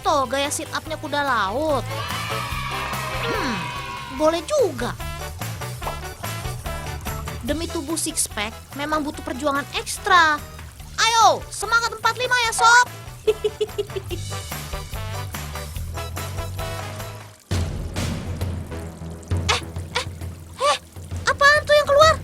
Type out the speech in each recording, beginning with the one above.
contoh gaya sit up-nya kuda laut? Boleh juga. Demi tubuh six pack memang butuh perjuangan ekstra. Ayo, semangat 45 ya sob. Apaan tuh yang keluar?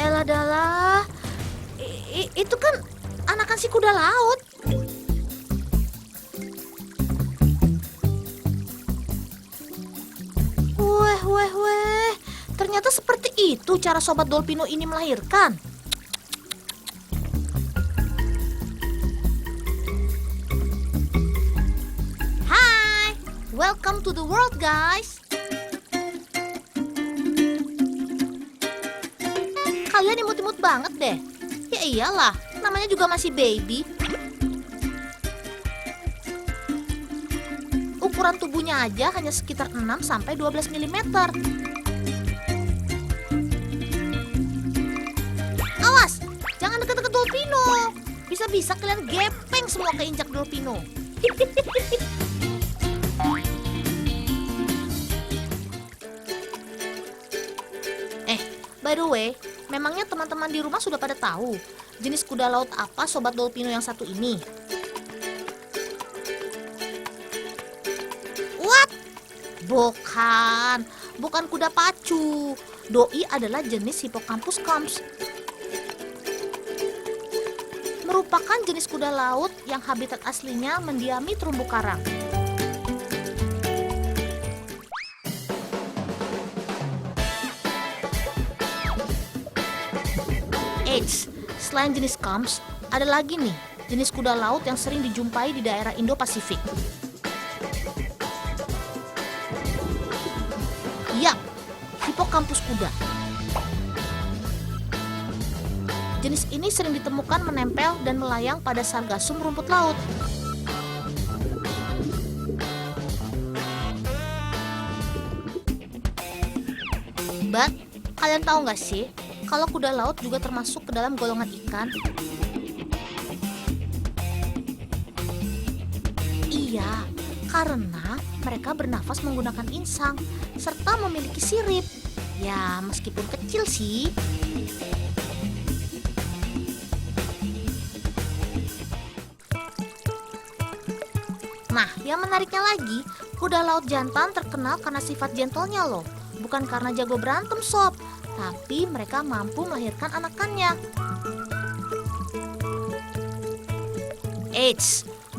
Elah dalah, itu kan anakan si kuda laut. Weh, ternyata seperti itu cara Sobat Dolpino ini melahirkan. Hai, welcome to the world guys. Kalian imut-imut banget deh. Ya iyalah, namanya juga masih baby. Ukuran tubuhnya aja hanya sekitar 6-12 mm. Awas, jangan deket-deket Dolpino. Bisa-bisa kalian gepeng semua keinjak Dolpino. By the way, memangnya teman-teman di rumah sudah pada tahu jenis kuda laut apa Sobat Dolpino yang satu ini? Bukan kuda pacu. Doi adalah jenis Hippocampus clumps. Merupakan jenis kuda laut yang habitat aslinya mendiami terumbu karang. Selain jenis clumps, ada lagi nih jenis kuda laut yang sering dijumpai di daerah Indo-Pasifik. Yap, Hippocampus kuda. Jenis ini sering ditemukan menempel dan melayang pada sargassum rumput laut. But, kalian tahu nggak sih, kalau kuda laut juga termasuk ke dalam golongan ikan? Iya, karena mereka bernafas menggunakan insang serta memiliki sirip. Ya, meskipun kecil sih. Nah, yang menariknya lagi, kuda laut jantan terkenal karena sifat gentlenya loh. Bukan karena jago berantem sob, tapi mereka mampu melahirkan anakannya.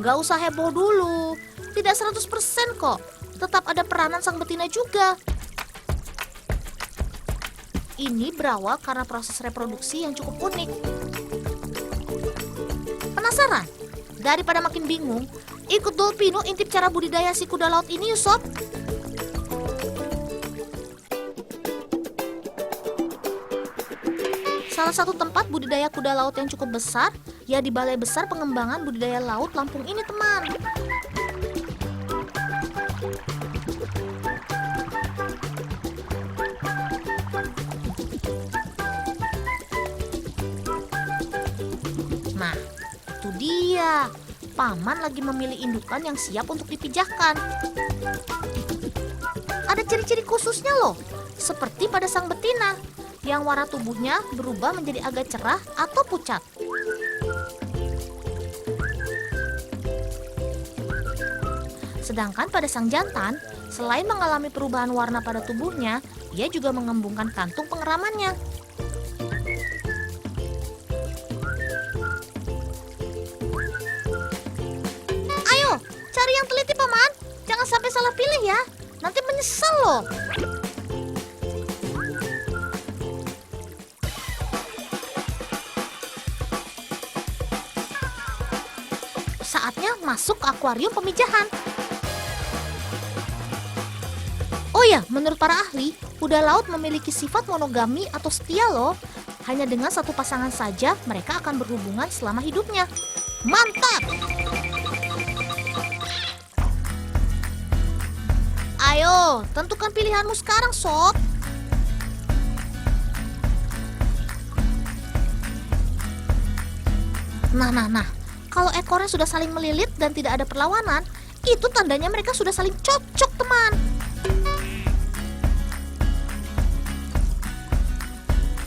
Gak usah heboh dulu. Tidak 100% kok. Tetap ada peranan sang betina juga. Ini berawal karena proses reproduksi yang cukup unik. Penasaran? Daripada makin bingung, ikut Dolpino intip cara budidaya si kuda laut ini yuk sob. Salah satu tempat budidaya kuda laut yang cukup besar, ya di Balai Besar Pengembangan Budidaya Laut Lampung ini teman. Nah, itu dia. Paman lagi memilih indukan yang siap untuk dipijahkan. Ada ciri-ciri khususnya loh, seperti pada sang betina, yang warna tubuhnya berubah menjadi agak cerah atau pucat. Sedangkan pada sang jantan, selain mengalami perubahan warna pada tubuhnya, ia juga mengembungkan kantung pengeramannya. Ayo, cari yang teliti paman, jangan sampai salah pilih ya, nanti menyesal loh. Saatnya masuk ke akuarium pemijahan. Oh ya, menurut para ahli, kuda laut memiliki sifat monogami atau setia loh. Hanya dengan satu pasangan saja mereka akan berhubungan selama hidupnya. Mantap! Ayo, tentukan pilihanmu sekarang, sob. Nah. Kalau ekornya sudah saling melilit dan tidak ada perlawanan, itu tandanya mereka sudah saling cocok, teman.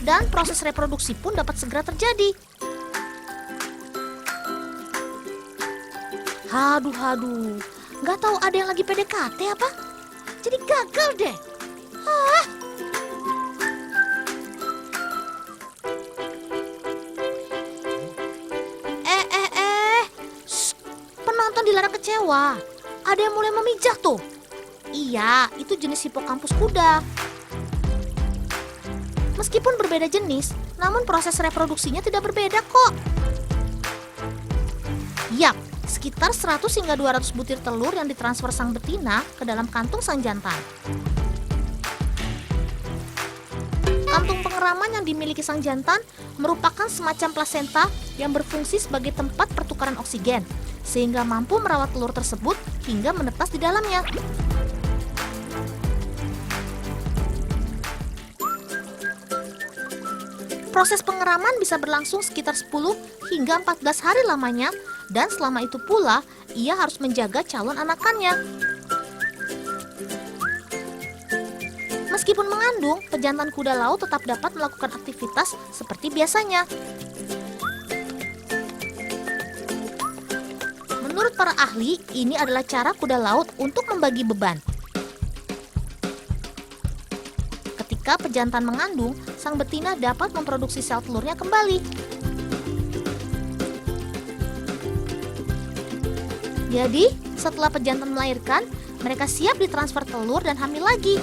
Dan proses reproduksi pun dapat segera terjadi. Haduh. Nggak tahu ada yang lagi PDKT apa? Jadi gagal deh. Hah? Penonton dilarang kecewa. Ada yang mulai memijah tuh. Iya, itu jenis hipokampus kuda. Meskipun berbeda jenis, namun proses reproduksinya tidak berbeda kok. Yap, sekitar 100 hingga 200 butir telur yang ditransfer sang betina ke dalam kantung sang jantan. Kantung pengeraman yang dimiliki sang jantan merupakan semacam plasenta yang berfungsi sebagai tempat pertukaran oksigen, sehingga mampu merawat telur tersebut hingga menetas di dalamnya. Proses pengeraman bisa berlangsung sekitar 10 hingga 14 hari lamanya, dan selama itu pula ia harus menjaga calon anakannya. Meskipun mengandung, pejantan kuda laut tetap dapat melakukan aktivitas seperti biasanya. Menurut para ahli, ini adalah cara kuda laut untuk membagi beban. Ketika pejantan mengandung, sang betina dapat memproduksi sel telurnya kembali. Jadi, setelah pejantan melahirkan, mereka siap ditransfer telur dan hamil lagi.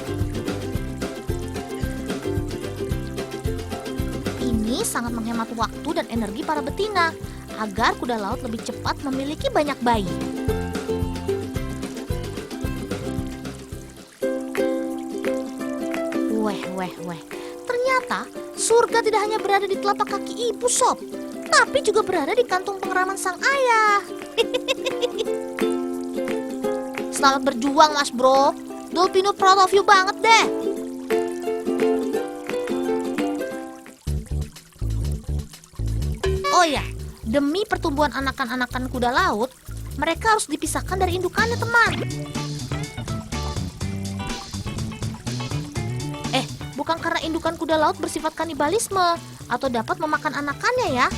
Ini sangat menghemat waktu dan energi para betina, agar kuda laut lebih cepat memiliki banyak bayi. Weh. Ternyata surga tidak hanya berada di telapak kaki ibu, Sob, tapi juga berada di kantung pengeraman sang ayah. Selamat berjuang, Mas Bro. Dolpino proud of you banget deh. Oh ya, demi pertumbuhan anakan-anakan kuda laut, mereka harus dipisahkan dari indukannya, teman. Bukan karena indukan kuda laut bersifat kanibalisme atau dapat memakan anakannya ya.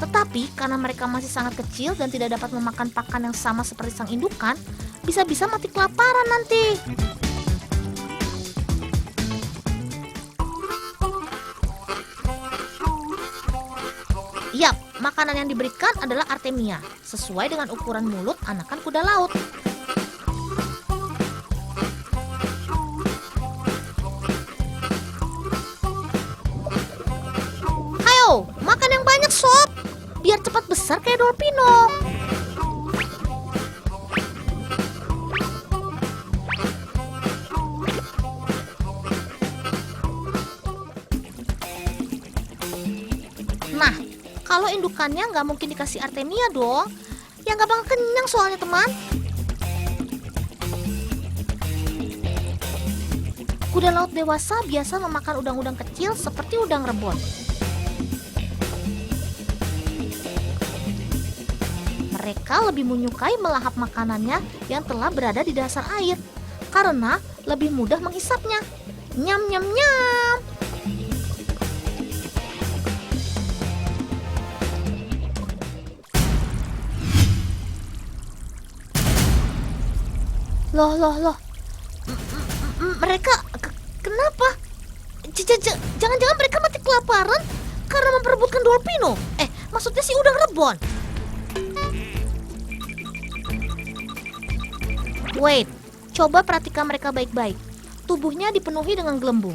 Tetapi karena mereka masih sangat kecil dan tidak dapat memakan pakan yang sama seperti sang indukan, bisa-bisa mati kelaparan nanti. Yap, makanan yang diberikan adalah artemia, sesuai dengan ukuran mulut anakan kuda laut. Makan yang banyak, Sob, biar cepat besar kayak Dolpino. Nah, kalau indukannya nggak mungkin dikasih artemia dong. Ya nggak bakal kenyang soalnya, teman. Kuda laut dewasa biasa memakan udang-udang kecil seperti udang rebon. Mereka lebih menyukai melahap makanannya yang telah berada di dasar air karena lebih mudah menghisapnya. Nyam. Loh. Mereka kenapa? Jangan-jangan mereka mati kelaparan karena memperebutkan Dolpino. Maksudnya si udang rebon. Wait, coba perhatikan mereka baik-baik. Tubuhnya dipenuhi dengan gelembung.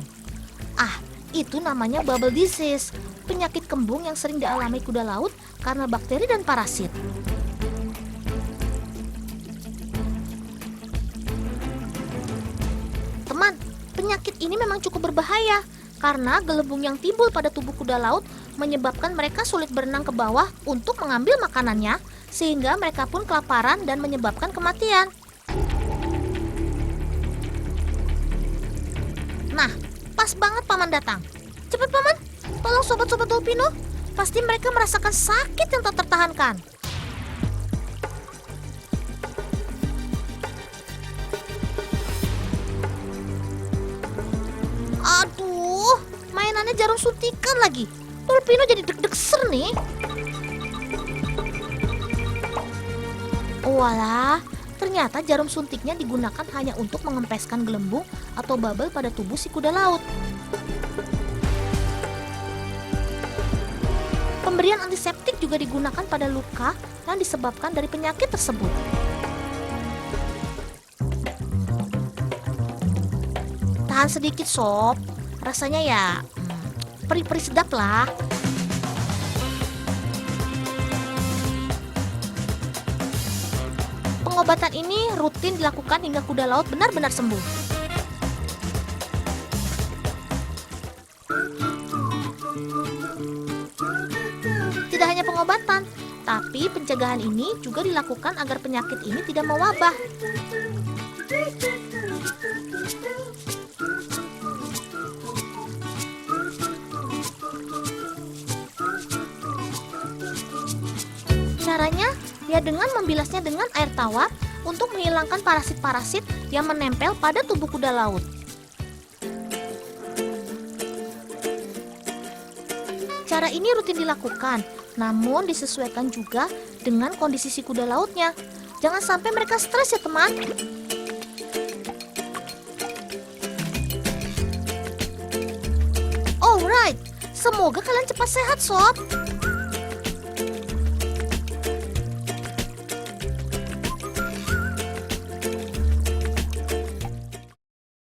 Itu namanya bubble disease, penyakit kembung yang sering dialami kuda laut karena bakteri dan parasit. Teman, penyakit ini memang cukup berbahaya karena gelembung yang timbul pada tubuh kuda laut menyebabkan mereka sulit berenang ke bawah untuk mengambil makanannya, sehingga mereka pun kelaparan dan menyebabkan kematian. Nah, pas banget Paman datang. Cepat Paman, Tolong sobat-sobat Dolpino, pasti mereka merasakan sakit yang tak tertahankan. Aduh, mainannya jarum suntikan lagi. Dolpino jadi deg-degser nih. Walah, ternyata jarum suntiknya digunakan hanya untuk mengempeskan gelembung atau bubble pada tubuh si kuda laut. Pemberian antiseptik juga digunakan pada luka yang disebabkan dari penyakit tersebut. Tahan sedikit sob, rasanya ya perih-perih sedap lah. Pengobatan ini rutin dilakukan hingga kuda laut benar-benar sembuh. Tidak hanya pengobatan, tapi pencegahan ini juga dilakukan agar penyakit ini tidak mewabah. Caranya, ya dengan membilasnya dengan air tawar untuk menghilangkan parasit-parasit yang menempel pada tubuh kuda laut. Cara ini rutin dilakukan, namun disesuaikan juga dengan kondisi si kuda lautnya. Jangan sampai mereka stres ya teman. Alright, semoga kalian cepat sehat sob.